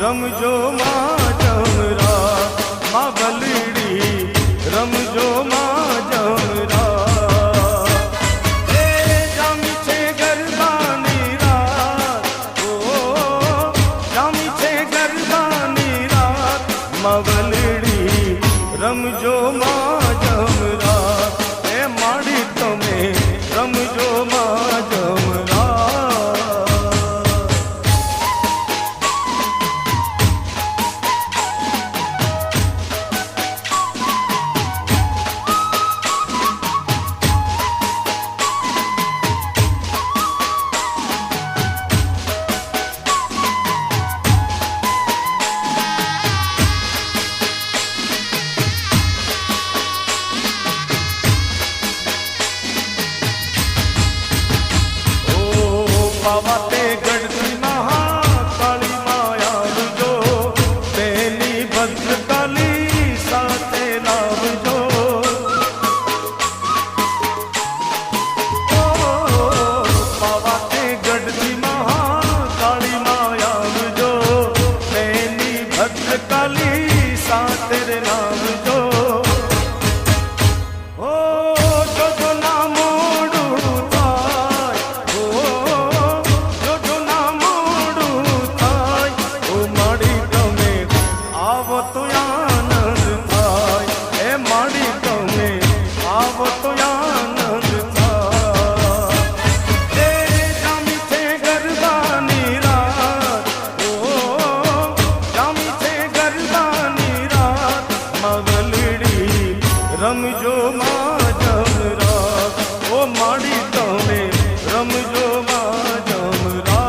રમજો માં જમરા માં બલડી રમજો માં જમરા એ જામી છે ગરબાની રાત ઓ જામી છે ગરબાની રાત માં બલડી રમજો માં જમરા એ માડી તમે રમજો માં જમરા बाते गढ़ती महाकाली माया जो तेली भद्रकाली साथे लावजो बाते गढ़ती महाकाली माया जो तेली भद्रकाली साथे लावजो રમજો માં જમરા ઓ માડી તમે રમજો માં જમરા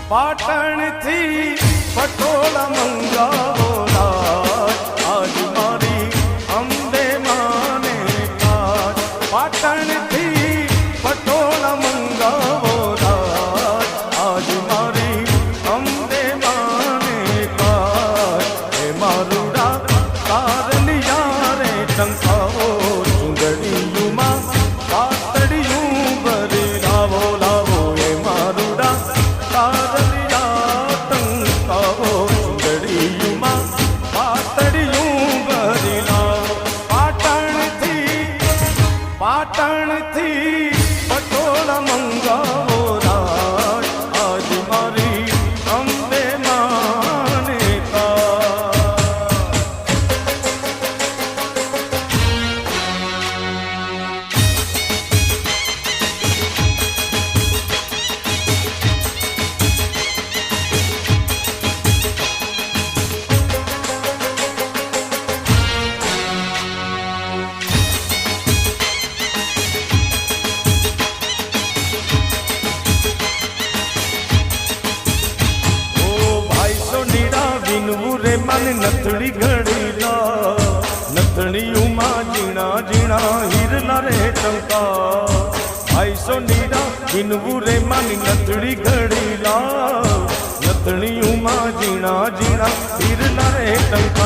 પાટણ થી પટોળા મંગાવો આજ મારી અંબે માને કાજ પાટણ થી પટોળા મંગાવો આજ મારી અંબે માને કાજ હે મારુડા તારલિયા રે ટંકાવો ચુંદડીયુમાં કાતડિયું ભરી લાવો લાવો હે મારુડા પાટણ થી પટોળા મંગાવો રાજ આજ મારી અંબે માને મારી નથડી ઘડીલા નથડીયુંમાં ઝીણા ઝીણા હીરલા રે ટંકા ભાઈ સોનીરા વિનવું રે મારી નથડી ઘડીલા નથડીયુંમાં ઝીણા ઝીણા હીરલા રે ટંકા